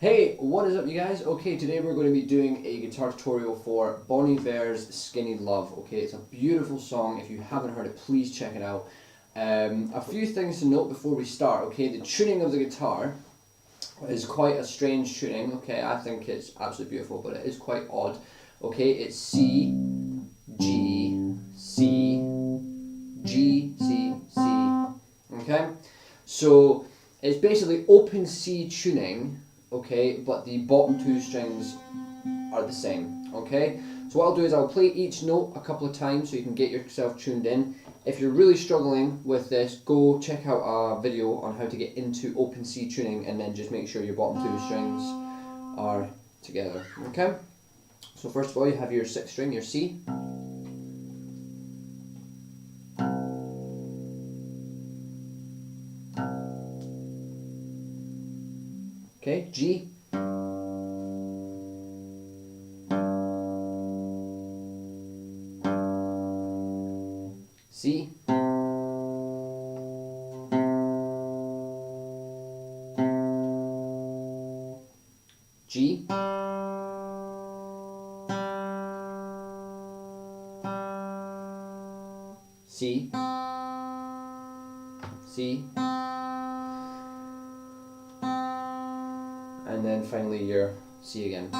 Hey, what is up you guys? Okay, today we're going to be doing a guitar tutorial for Bon Iver's Skinny Love. Okay, it's a beautiful song. If you haven't heard it, please check it out. A few things to note before we start. Okay, the tuning of the guitar is quite a strange tuning. Okay, I think it's absolutely beautiful, but it is quite odd. Okay, it's C, G, C, G, C, C. Okay, so it's basically open C tuning. Okay, but the bottom two strings are the same. Okay, so what I'll do is I'll play each note a couple of times so you can get yourself tuned in. If you're really struggling with this, go check out a video on how to get into open C tuning and then just make sure your bottom two strings are together. Okay, so first of all you have your sixth string, your C. Okay, G, C, G, C, C, and then finally your C again.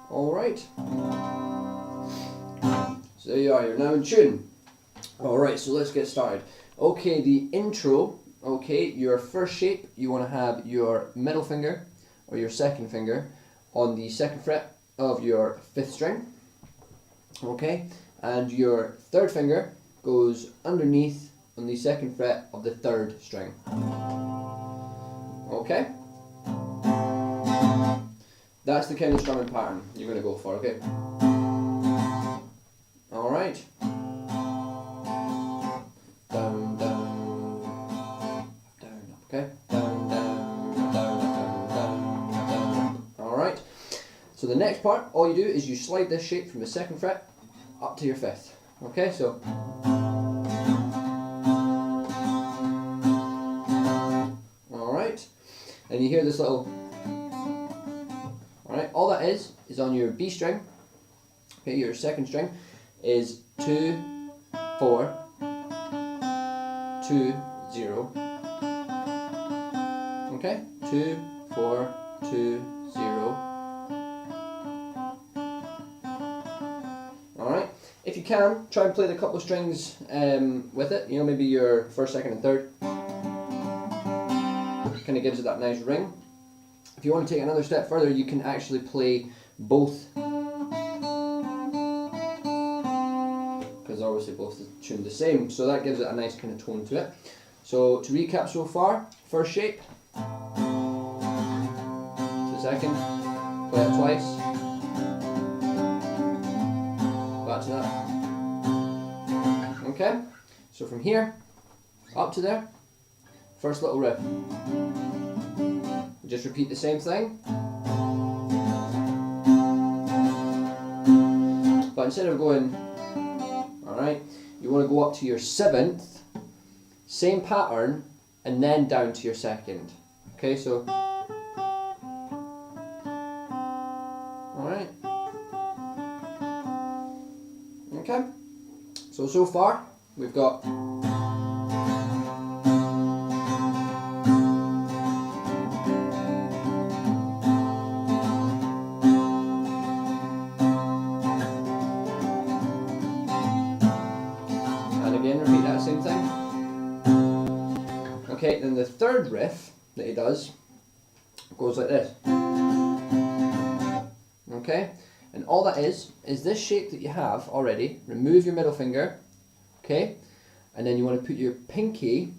Alright, so there you are, you're now in tune. Alright, so let's get started. Okay, the intro, okay, your first shape, you want to have your middle finger or your second finger on the second fret of your fifth string. Okay, and your third finger goes underneath on the second fret of the third string. Okay? That's the kind of strumming pattern you're going to go for, okay? Alright. Down, down, down, okay? Down, down, down, down, down, down. Alright. So the next part, all you do is you slide this shape from the second fret up to your fifth. Okay, so. Alright. And you hear this little. Alright, all that is on your B string. Okay, your second string is 2, 4, 2, 0. Okay, 2, 4, 2, 0. Alright, if you can, try and play the couple of strings with it, you know, maybe your first, second and third. Kind of gives it that nice ring. If you want to take another step further, you can actually play both, because obviously both are tuned the same, so that gives it a nice kind of tone to it. So to recap so far, first shape, to the second, play it twice, back to that. Okay, so from here up to there, first little riff. Just repeat the same thing, but instead of going, alright, you want to go up to your seventh, same pattern, and then down to your second. Okay, so, alright, okay, so far we've got again, repeat that same thing. Okay, then the third riff that he does goes like this. Okay, and all that is this shape that you have already. Remove your middle finger, okay, and then you want to put your pinky,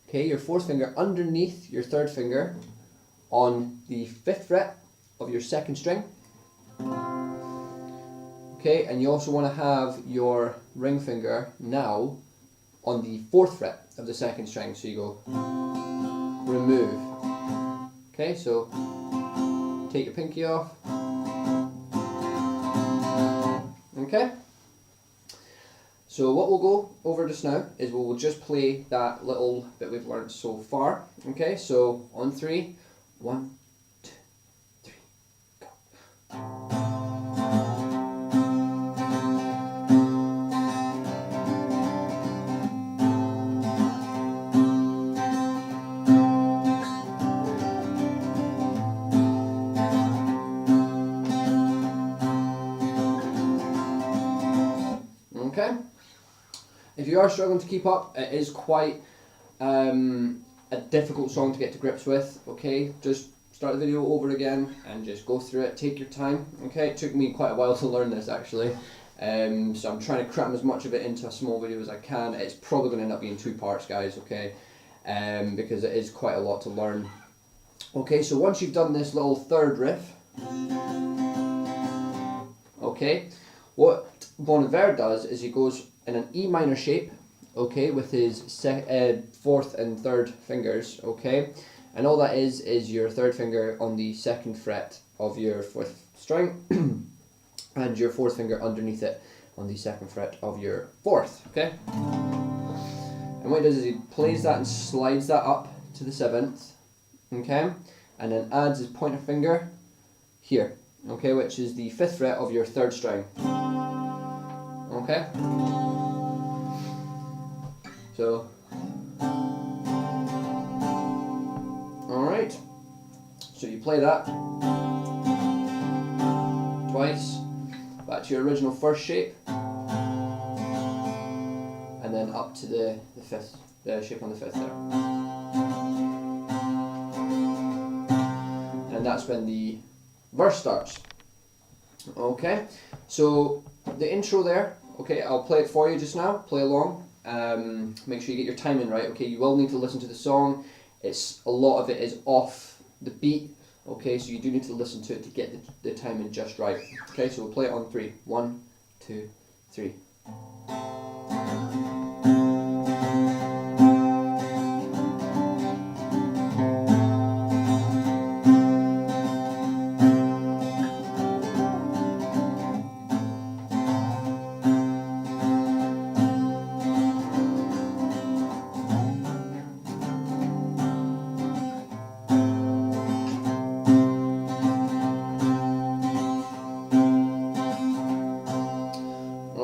okay, your fourth finger underneath your third finger on the fifth fret of your second string. Okay, and you also want to have your ring finger now on the fourth fret of the second string. So you go remove. Okay, so take your pinky off. Okay, So what we'll go over just now is we'll just play that little bit we've learned so far. Okay, so on 3, 1, 2, 3, go. Okay. If you are struggling to keep up, it is quite a difficult song to get to grips with. Okay, just start the video over again and just go through it. Take your time. Okay, it took me quite a while to learn this actually, so I'm trying to cram as much of it into a small video as I can. It's probably going to end up being 2 parts, guys. Okay, because it is quite a lot to learn. Okay, so once you've done this little third riff, okay, what Bon Iver does is he goes in an E minor shape, okay, with his 4th and 3rd fingers, okay, and all that is your 3rd finger on the 2nd fret of your 4th string, and your 4th finger underneath it on the 2nd fret of your 4th, okay. And what he does is he plays that and slides that up to the 7th, okay, and then adds his pointer finger here, okay, which is the 5th fret of your 3rd string. Okay, so, alright, so you play that twice, back to your original 1st shape, and then up to the 5th, the shape on the 5th there. And that's when the verse starts. Okay, so the intro there, okay, I'll play it for you just now, play along, make sure you get your timing right. Okay, you will need to listen to the song, a lot of it is off the beat, okay, so you do need to listen to it to get the timing just right. Okay, so we'll play it on 3, 1, 2, 3.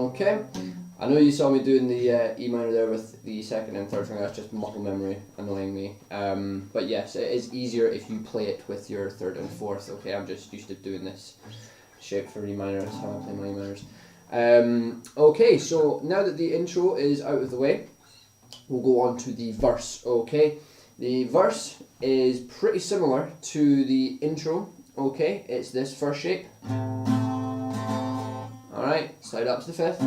Okay, I know you saw me doing the E minor there with the 2nd and 3rd finger. That's just muscle memory annoying me. But yes, it is easier if you play it with your 3rd and 4th. Okay, I'm just used to doing this shape for E minor. That's how I play my E minors. Okay, so now that the intro is out of the way, we'll go on to the verse. Okay, the verse is pretty similar to the intro. Okay, it's this 1st shape. Alright, slide up to the 5th,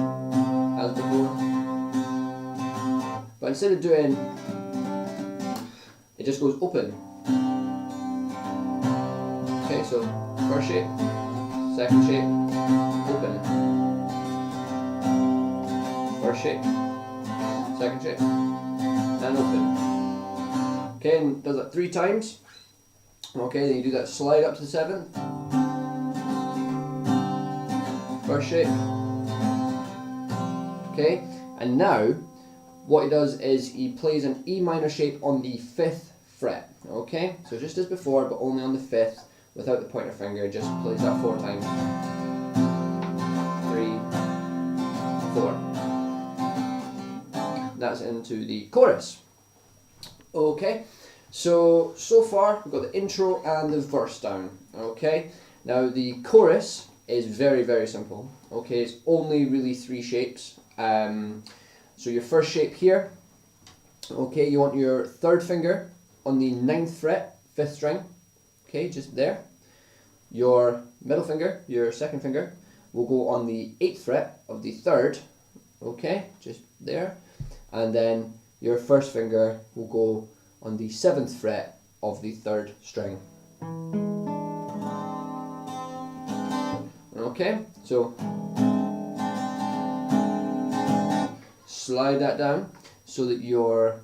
as before. But instead of doing, it just goes open. Okay, so 1st shape, 2nd shape, open. 1st shape, 2nd shape, and open. Okay, and does that 3 times. Okay, then you do that slide up to the 7th. 1st shape. Okay, and now what he does is he plays an E minor shape on the 5th fret. Okay, so just as before, but only on the 5th without the pointer finger. Just plays that 4 times. 3, 4. That's into the chorus. Okay, so far we've got the intro and the verse down. Okay, now the chorus is very, very simple. Okay, it's only really 3 shapes. So your 1st shape here, okay, you want your 3rd finger on the 9th fret, 5th string, okay, just there. Your middle finger, your 2nd finger, will go on the 8th fret of the 3rd, okay, just there. And then your 1st finger will go on the 7th fret of the 3rd string. Okay, so slide that down so that your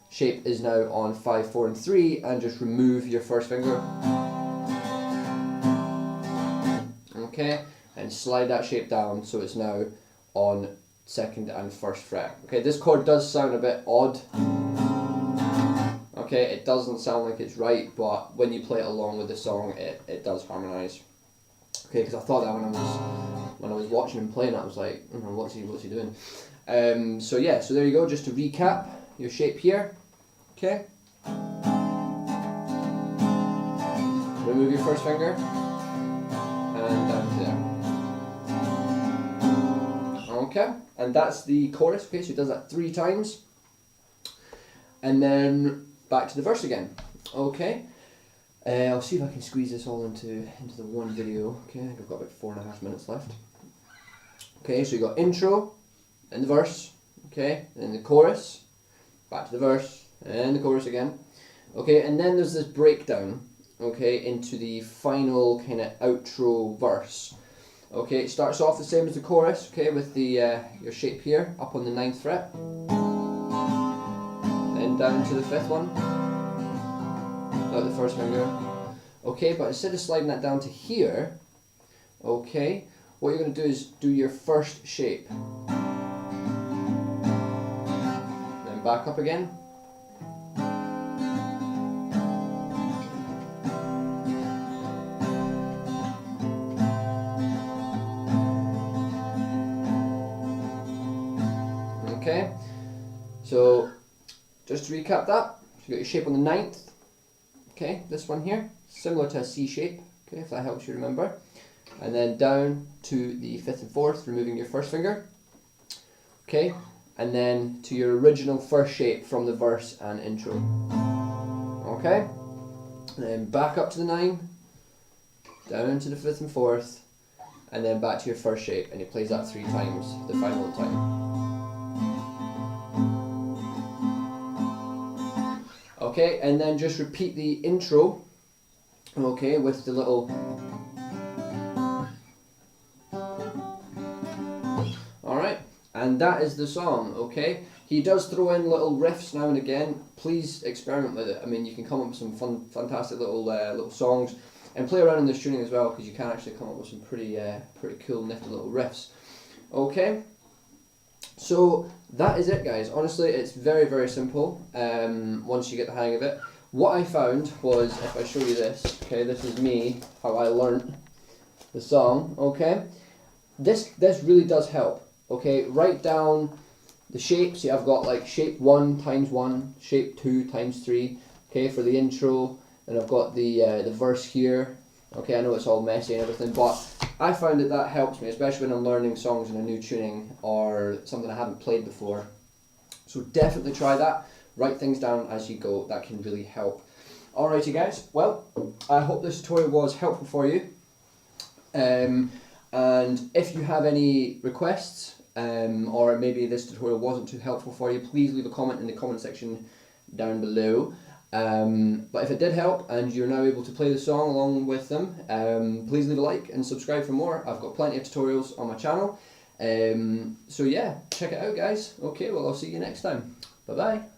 shape is now on 5, 4 and 3, and just remove your 1st finger. Okay, and slide that shape down so it's now on 2nd and 1st fret. Okay, this chord does sound a bit odd. Okay, it doesn't sound like it's right, but when you play it along with the song, it does harmonise. Okay, because I thought that when I was watching him playing it, I was like, what's he doing? So yeah, so there you go. Just to recap, your shape here. Okay. Remove your 1st finger and down to there. Okay, and that's the chorus. Okay, so he does that 3 times, and then back to the verse again. Okay. I'll see if I can squeeze this all into the one video. Okay, I think I've got about 4.5 minutes left. Okay, so you got intro, and the verse, okay, and then the chorus, back to the verse, and the chorus again. Okay, and then there's this breakdown, okay, into the final kind of outro verse. Okay, it starts off the same as the chorus, okay, with the your shape here, up on the 9th fret. Then down to the 5th one. Out the 1st finger. Okay, but instead of sliding that down to here, okay, what you're going to do is do your 1st shape. Then back up again. Okay, so just to recap that, so you got your shape on the 9th. Okay, this one here, similar to a C shape, okay, if that helps you remember. And then down to the 5th and 4th, removing your 1st finger. Okay, and then to your original 1st shape from the verse and intro. Okay, and then back up to the 9, down to the 5th and 4th, and then back to your 1st shape, and he plays that 3 times, the final time. Okay, and then just repeat the intro, okay, with the little... Alright, and that is the song, okay? He does throw in little riffs now and again. Please experiment with it. I mean, you can come up with some fantastic little songs, and play around in this tuning as well, because you can actually come up with some pretty cool, nifty little riffs. Okay? So that is it, guys. Honestly, it's very, very simple once you get the hang of it. What I found was, if I show you this, okay, this is me, how I learnt the song, okay? This really does help, okay? Write down the shapes. I've got like shape 1 times 1, shape 2 times 3, okay, for the intro. And I've got the verse here. Okay, I know it's all messy and everything, but I find that helps me, especially when I'm learning songs in a new tuning or something I haven't played before. So definitely try that. Write things down as you go. That can really help. Alrighty guys, well, I hope this tutorial was helpful for you. And if you have any requests, or maybe this tutorial wasn't too helpful for you, please leave a comment in the comment section down below. But if it did help and you're now able to play the song along with them, please leave a like and subscribe for more. I've got plenty of tutorials on my channel. So yeah, check it out guys. Okay, well I'll see you next time. Bye bye.